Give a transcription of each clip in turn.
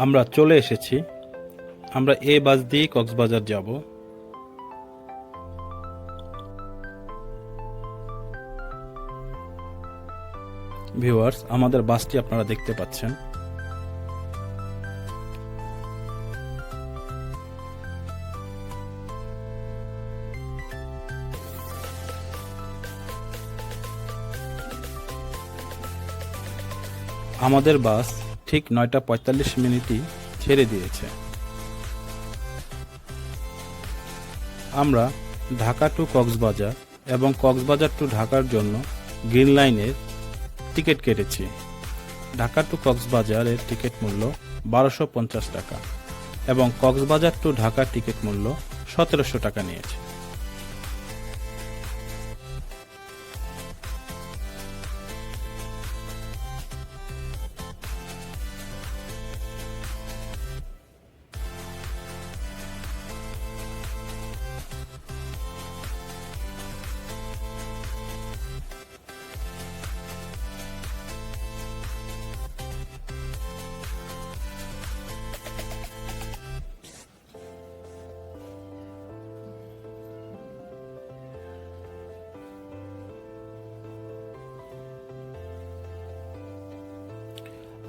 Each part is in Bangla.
আমরা চলে এসেছি। আমরা এই বাস দিয়ে কক্সবাজার যাব। ভিউয়ার্স, আমাদের বাসটি আপনারা দেখতে পাচ্ছেন। আমাদের বাস ঠিক 9:45 ছেড়ে দিয়েছে। আমরা ঢাকা টু কক্সবাজার এবং কক্সবাজার টু ঢাকার জন্য গ্রিন লাইনের টিকিট কেটেছি। ঢাকা টু কক্সবাজারের টিকিট মূল্য 1250 টাকা এবং কক্সবাজার টু ঢাকার টিকিট মূল্য 1700 টাকা নিয়েছে।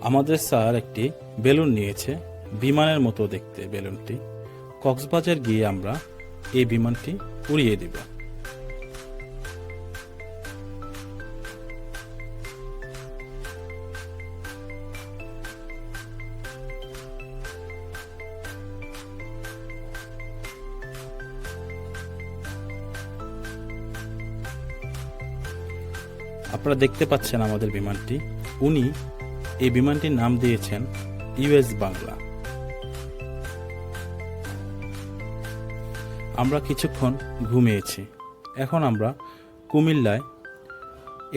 আমাদের স্যার একটি বেলুন নিয়েছে, বিমানের মতো দেখতে বেলুনটি। কক্সবাজার গিয়ে আমরা এই বিমানটি উড়িয়ে দিব। আপনারা দেখতে পাচ্ছেন আমাদের বিমানটি। উনি এই বিমানটির নাম দিয়েছেন ইউএস বাংলা। আমরা কিছুক্ষণ ঘুমিয়েছি। এখন আমরা কুমিল্লায়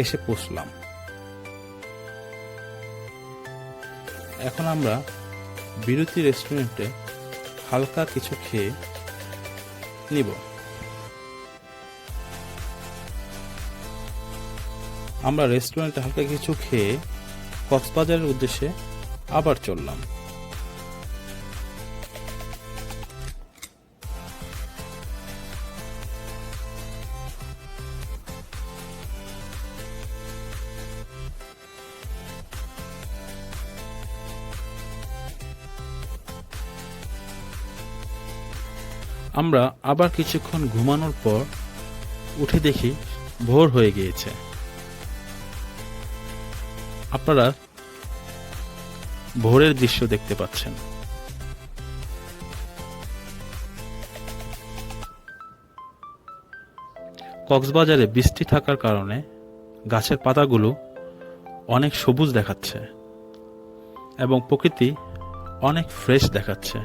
এসে পৌঁছলাম। এখন আমরা বিরতি রেস্টুরেন্টে হালকা কিছু খেয়ে নিব। আমরা রেস্টুরেন্টে হালকা কিছু খেয়ে কক্সবাজারের উদ্দেশ্যে আবার চললাম। আমরা আবার কিছুক্ষণ ঘুমানোর পর উঠে দেখি ভোর হয়ে গিয়েছে। আপনারা ভোরের দৃশ্য দেখতে পাচ্ছেন। কক্সবাজারে বৃষ্টি থাকার কারণে গাছের পাতাগুলো অনেক সবুজ দেখাচ্ছে এবং প্রকৃতি অনেক ফ্রেশ দেখাচ্ছে।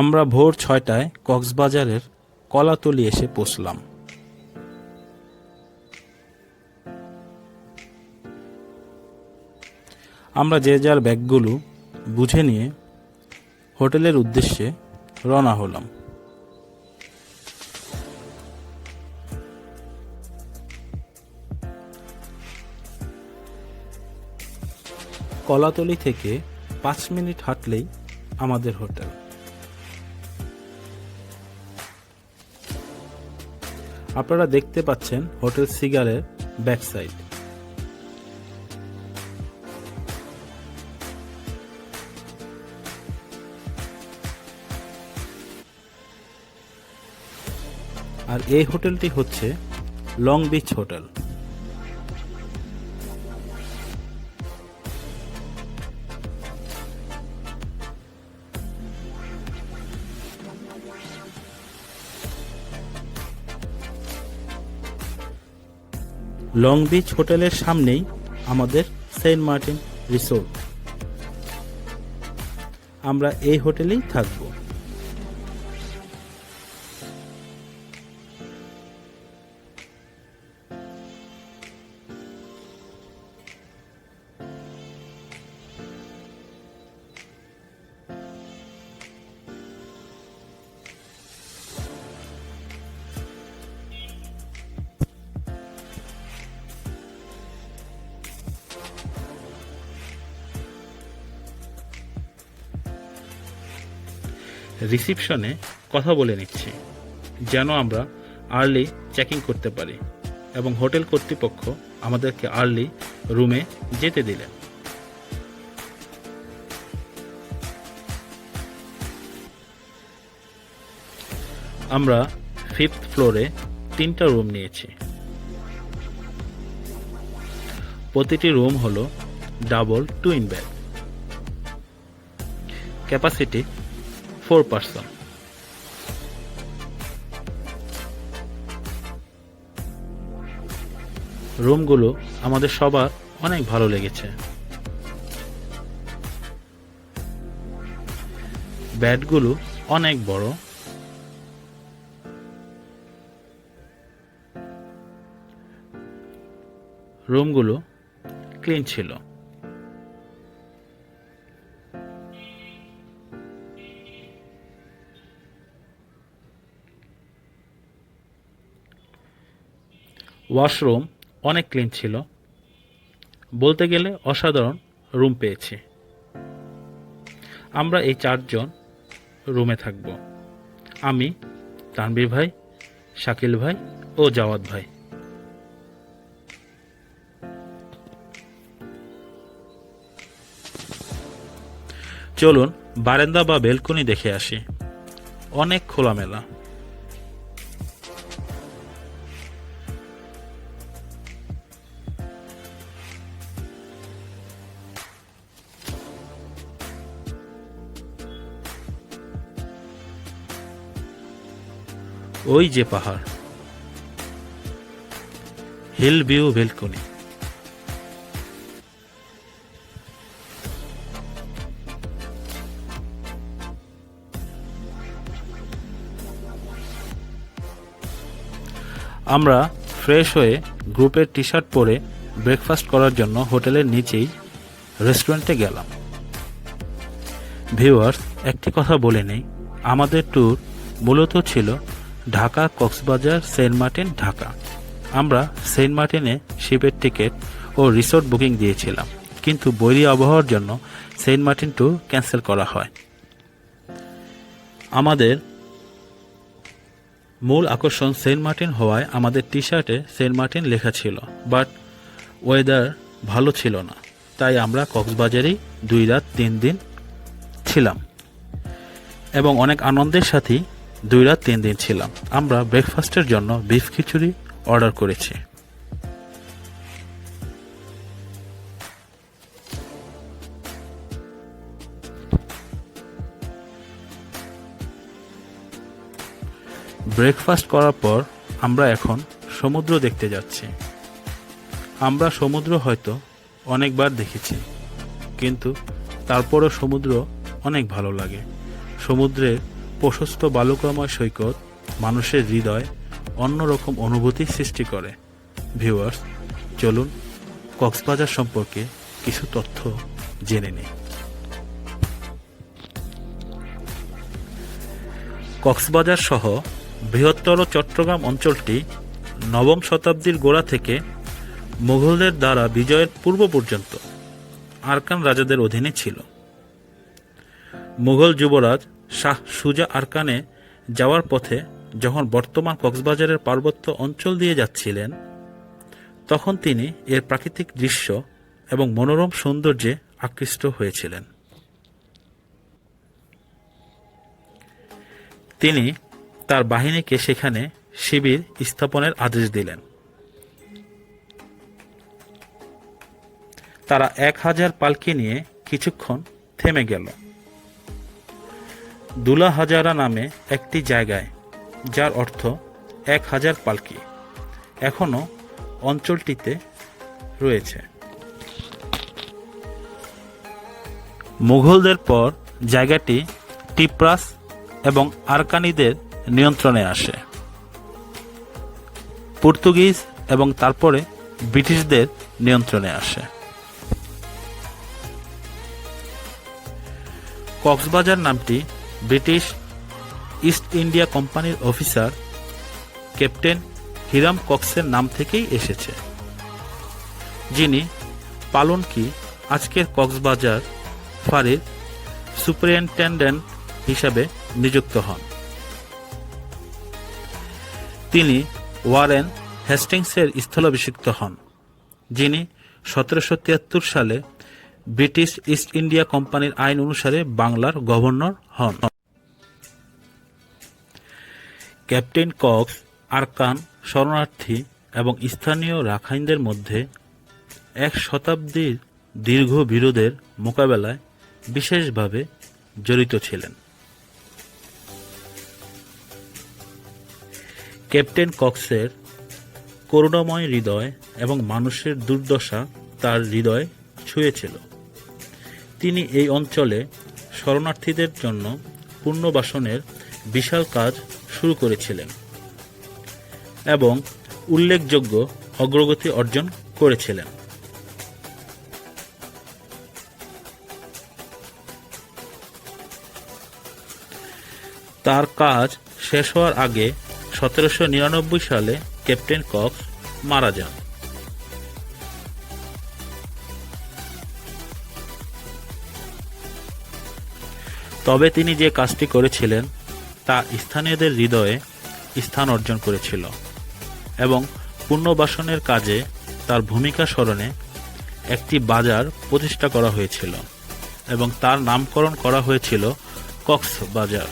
আমরা ভোর 6টায় কক্সবাজারের কলাতলি এসে পৌঁছলাম। আমরা যে যার ব্যাগগুলো বুঝে নিয়ে হোটেলের উদ্দেশ্যে রওনা হলাম। কলাতলি থেকে 5 মিনিট হাঁটলেই আমাদের হোটেল। আপনারা দেখতে পাচ্ছেন হোটেল সিগারের ব্যাক সাইড। আর এই হোটেলটি হচ্ছে long beach hotel. Long beach হোটেলের সামনেই আমাদের সেন্ট মার্টিন রিসোর্ট। আমরা এই হোটেলেই থাকব। রিসিপশনে কথা বলে নিচ্ছি যেন আমরা আর্লি চেকিং করতে পারি, এবং হোটেল কর্তৃপক্ষ আমাদেরকে আর্লি রুমে যেতে দিলেন। আমরা 5th ফ্লোরে 3টা রুম নিয়েছি। প্রতিটি রুম হলো double twin bed, capacity 4 person. রুমগুলো আমাদের সবার অনেক ভালো লেগেছে। বেডগুলো অনেক বড়। রুমগুলো ক্লিন ছিল। ওয়াশরুম অনেক ক্লিন ছিল। বলতে গেলে অসাধারণ রুম পেয়েছি। আমরা এই 4 জন রুমে থাকব। আমি, তানবীর ভাই, শাকিল ভাই ও জাওয়াদ ভাই। চলুন বারান্দা বা বেলকনি দেখে আসি। অনেক খোলামেলা। ওই যে পাহাড়, হিল ভিউ বেলকনি। আমরা ফ্রেশ হয়ে গ্রুপের টি শার্ট পরে ব্রেকফাস্ট করার জন্য হোটেলের নিচেই রেস্টুরেন্টে গেলাম। ভিউয়ার্স, একটি কথা বলে নেই, আমাদের ট্যুর মূলত ছিল ঢাকা, কক্সবাজার, সেন্ট মার্টিন, ঢাকা। আমরা সেন্ট মার্টিনে শিপের টিকিট ও রিসোর্ট বুকিং দিয়েছিলাম, কিন্তু বৈরী আবহাওয়ার জন্য সেন্ট মার্টিন ট্যুর ক্যান্সেল করা হয়। আমাদের মূল আকর্ষণ সেন্ট মার্টিন হওয়ায় আমাদের টি শার্টে সেন্ট মার্টিন লেখা ছিল, বাট ওয়েদার ভালো ছিল না, তাই আমরা কক্সবাজারেই 2 রাত 3 দিন ছিলাম এবং অনেক আনন্দের সাথেই 2 রাত 3 দিন ছিলাম। আমরা ব্রেকফাস্টের জন্য বিফ খিচুড়ি অর্ডার করেছি। ব্রেকফাস্ট করার পর আমরা এখন সমুদ্র দেখতে যাচ্ছি। আমরা সমুদ্র হয়তো অনেকবার দেখেছি, কিন্তু তারপরও সমুদ্র অনেক ভালো লাগে। সমুদ্রের প্রশস্ত বালুকাময় সৈকত মানুষের হৃদয় অন্যরকম অনুভূতি সৃষ্টি করে। ভিউয়ার্স, চলুন কক্সবাজার সম্পর্কে কিছু তথ্য জেনে নিই। কক্সবাজার সহ বৃহত্তর চট্টগ্রাম অঞ্চলটি 9ম শতাব্দীর গোড়া থেকে মুঘলদের দ্বারা বিজয়ের পূর্ব পর্যন্ত আরাকান রাজাদের অধীনে ছিল। মুঘল যুবরাজ শাহ সুজা আরাকানে যাওয়ার পথে যখন বর্তমান কক্সবাজারের পার্বত্য অঞ্চল দিয়ে যাচ্ছিলেন, তখন তিনি এর প্রাকৃতিক দৃশ্য এবং মনোরম সৌন্দর্যে আকৃষ্ট হয়েছিলেন। তিনি তার বাহিনীকে সেখানে শিবির স্থাপনের আদেশ দিলেন। তারা 1000 পালকি নিয়ে কিছুক্ষণ থেমে গেল দুলা হাজারা নামে একটি জায়গায়, যার অর্থ 1000 পালকি এখনো অঞ্চলটিতে রয়েছে। মুঘলদের পর জায়গাটি টিপ্রাস এবং আরাকানিদের নিয়ন্ত্রণে আসে। পর্তুগিজ এবং তারপরে ব্রিটিশদের নিয়ন্ত্রণে আসে। কক্সবাজার নামটি ব্রিটিশ ইস্ট ইন্ডিয়া কোম্পানির অফিসার ক্যাপ্টেন হিরাম কক্সের নাম থেকেই এসেছে, যিনি পালনকি, আজকের কক্সবাজার ফাঁড়ির সুপারিনটেন্ডেন্ট হিসাবে নিযুক্ত হন। তিনি ওয়ারেন হেস্টিংসের স্থলাভিষিক্ত হন, যিনি 1773 সালে ব্রিটিশ ইস্ট ইন্ডিয়া কোম্পানির আইন অনুসারে বাংলার গভর্নর হন। ক্যাপ্টেন কক্স আরাকান শরণার্থী এবং স্থানীয় রাখাইনদের মধ্যে 1 শতাব্দীর দীর্ঘ বিরোধের মোকাবেলায় বিশেষভাবে জড়িত ছিলেন। ক্যাপ্টেন কক্সের করুণাময় হৃদয় এবং মানুষের দুর্দশা তার হৃদয় ছুঁয়েছিল। তিনি এই অঞ্চলে শরণার্থীদের জন্য পুনর্বাসনের বিশাল কাজ শুরু করেছিলেন এবং উল্লেখযোগ্য অগ্রগতি অর্জন করেছিলেন। তার কাজ শেষ হওয়ার আগে 1799 সালে ক্যাপ্টেন কক্স মারা যান। তবে তিনি যে কাজটি করেছিলেন তা স্থানীয়দের হৃদয়ে স্থান অর্জন করেছিল এবং পুনর্বাসনের কাজে তার ভূমিকা স্মরণে একটি বাজার প্রতিষ্ঠা করা হয়েছিল এবং তার নামকরণ করা হয়েছিল কক্সবাজার।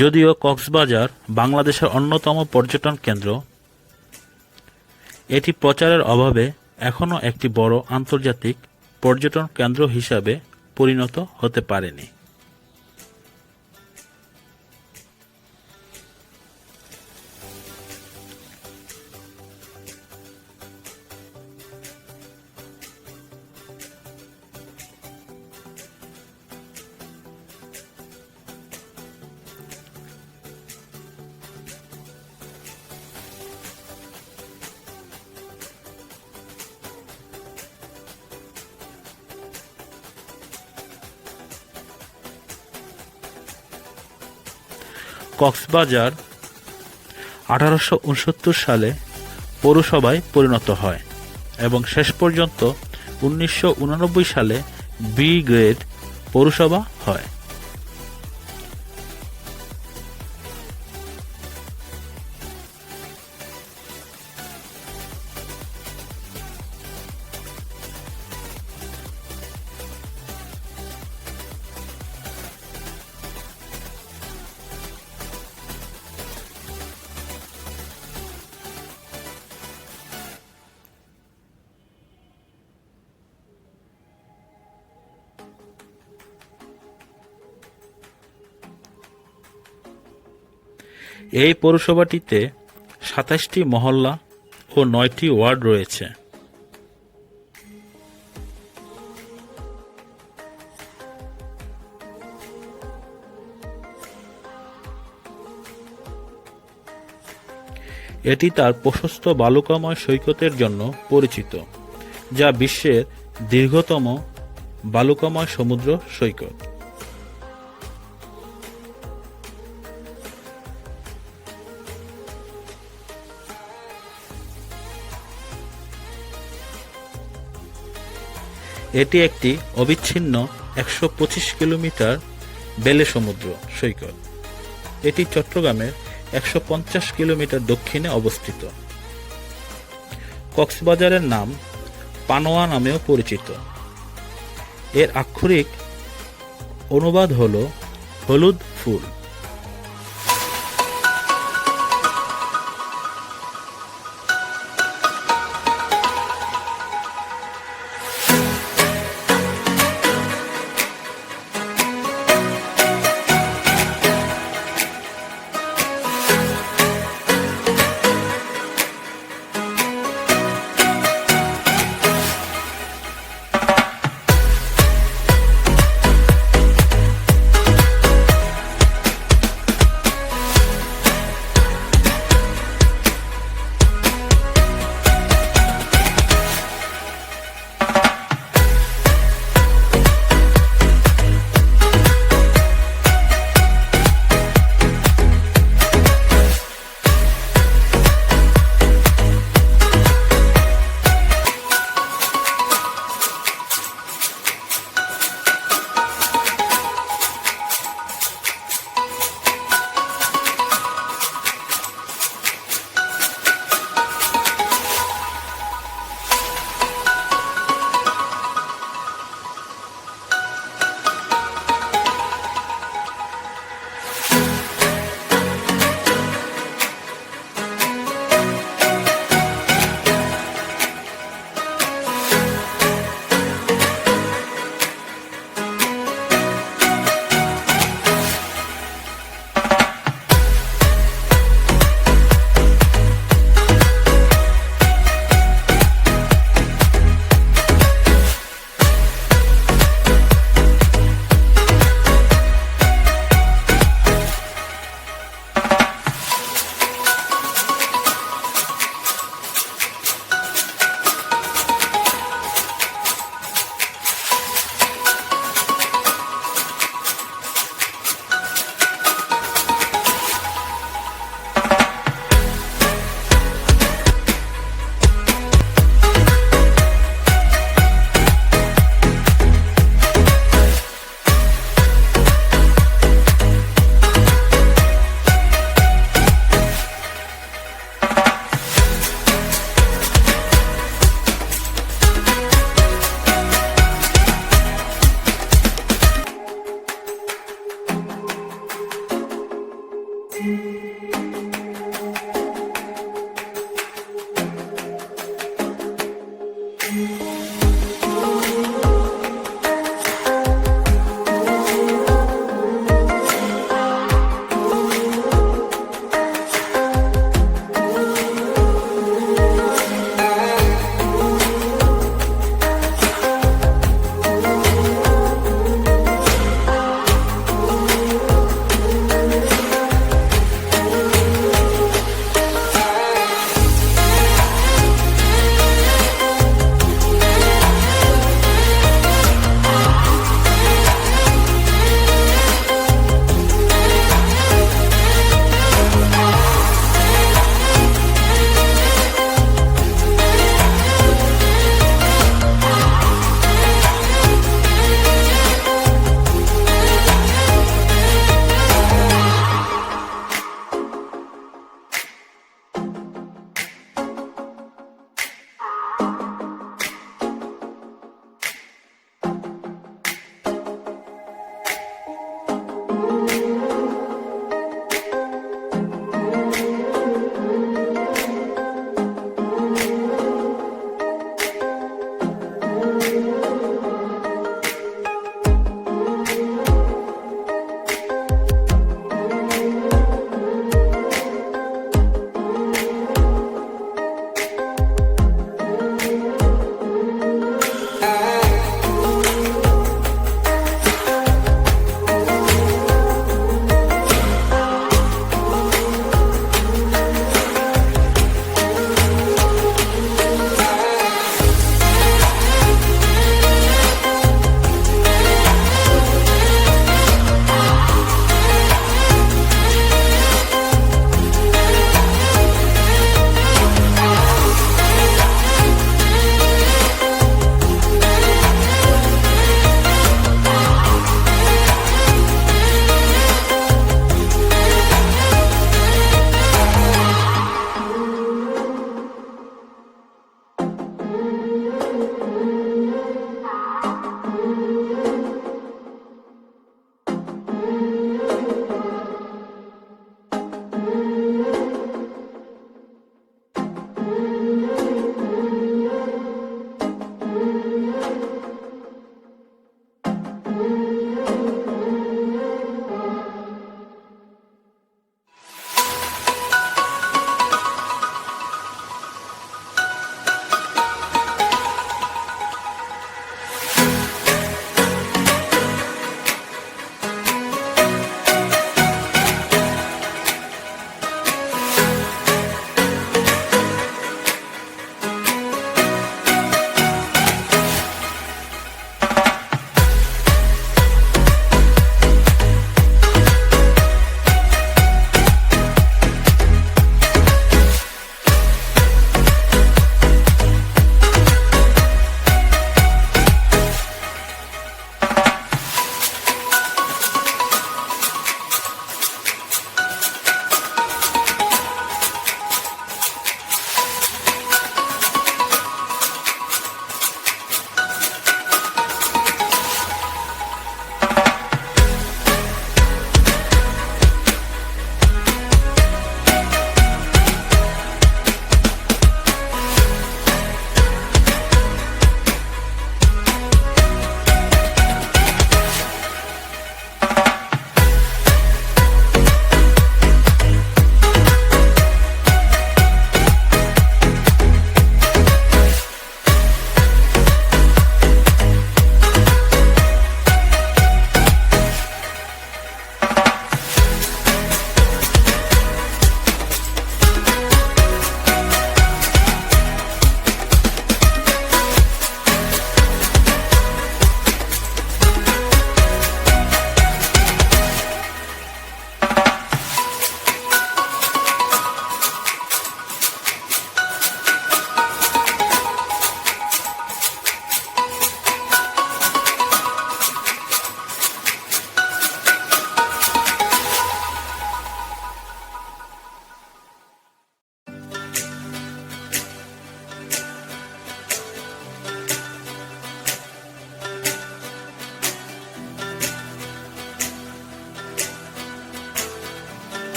যদিও কক্সবাজার বাংলাদেশের অন্যতম পর্যটন কেন্দ্র, এটি প্রচারের অভাবে এখনও একটি বড় আন্তর্জাতিক পর্যটন কেন্দ্র হিসাবে পরিণত হতে পারেনি। কক্সবাজার 1869 সালে পৌরসভায় পরিণত হয় এবং শেষ পর্যন্ত 1989 সালে বি গ্রেড পৌরসভা হয়। এই পৌরসভাটিতে 27টি মহল্লা ও 9টি ওয়ার্ড রয়েছে। এটি তার প্রশস্ত বালুকাময় সৈকতের জন্য পরিচিত, যা বিশ্বের দীর্ঘতম বালুকাময় সমুদ্র সৈকত। এটি একটি অবিচ্ছিন্ন 125 কিলোমিটার বেলে সমুদ্র সৈকত। এটি চট্টগ্রামের 150 কিলোমিটার দক্ষিণে অবস্থিত। কক্সবাজারের নাম পানোয়া নামেও পরিচিত। এর আক্ষরিক অনুবাদ হল হলুদ ফুল।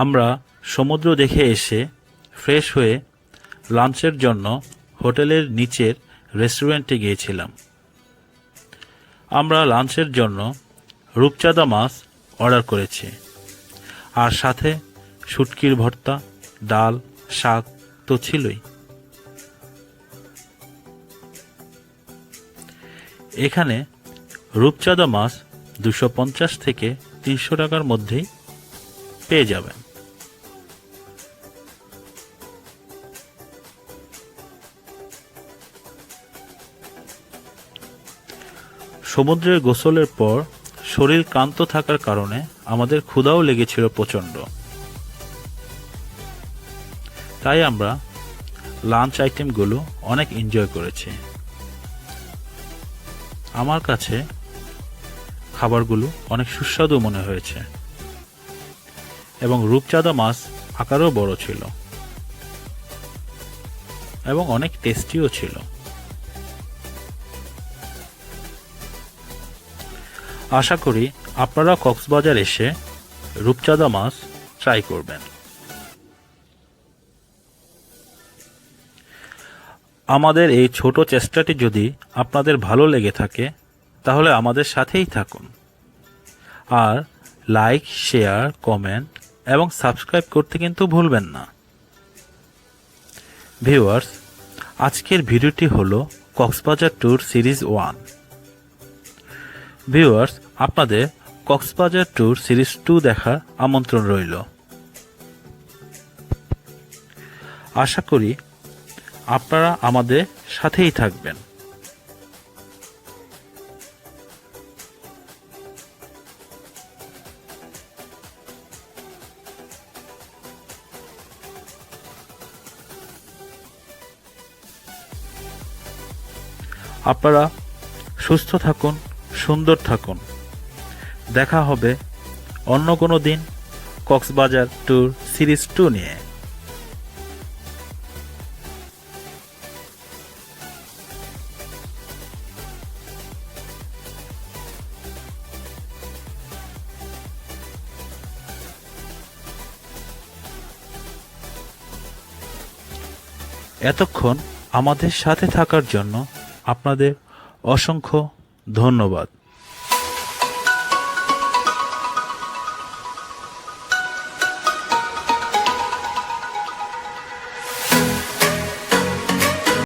আমরা সমুদ্র দেখে এসে ফ্রেশ হয়ে লাঞ্চের জন্য হোটেলের নিচের রেস্টুরেন্টে গিয়েছিলাম। আমরা লাঞ্চের জন্য রূপচাঁদা মাছ অর্ডার করেছি, আর সাথে শুটকির ভর্তা, ডাল, শাক তো ছিলই। এখানে রূপচাঁদা মাছ 250 থেকে 300 টাকার মধ্যেই পেয়ে যাবেন। সমুদ্রের গোসলের পর শরীর ক্লান্ত থাকার কারণে আমাদের ক্ষুধাও লেগেছিল প্রচণ্ড। তাই আমরা লাঞ্চ আইটেমগুলো অনেক এনজয় করেছি। আমার কাছে খাবারগুলো অনেক সুস্বাদু মনে হয়েছে এবং রূপচাঁদা মাছ আকারেও বড় ছিল এবং অনেক টেস্টিও ছিল। আশা করি আপনারা কক্সবাজার এসে রূপচাঁদা মাছ ট্রাই করবেন। আমাদের এই ছোট চেষ্টাটি যদি আপনাদের ভালো লেগে থাকে তাহলে আমাদের সাথেই থাকুন, আর লাইক, শেয়ার, কমেন্ট এবং সাবস্ক্রাইব করতে কিন্তু ভুলবেন না। ভিউয়ার্স, আজকের ভিডিওটি হলো কক্সবাজার ট্যুর সিরিজ 1। ভিউয়ার্স, আপনাদের কক্সবাজার ট্যুর সিরিজ 2 দেখার আমন্ত্রণ রইল। আশা করি আপনারা আমাদের সাথেই থাকবেন। আপনারা সুস্থ থাকুন, সুন্দর থাকুন। দেখা হবে অন্য কোনো দিন কক্সবাজার ট্যুর সিরিজ 2 নিয়ে। এতক্ষণ আমাদের সাথে থাকার জন্য আপনাদের অসংখ্য ধন্যবাদ।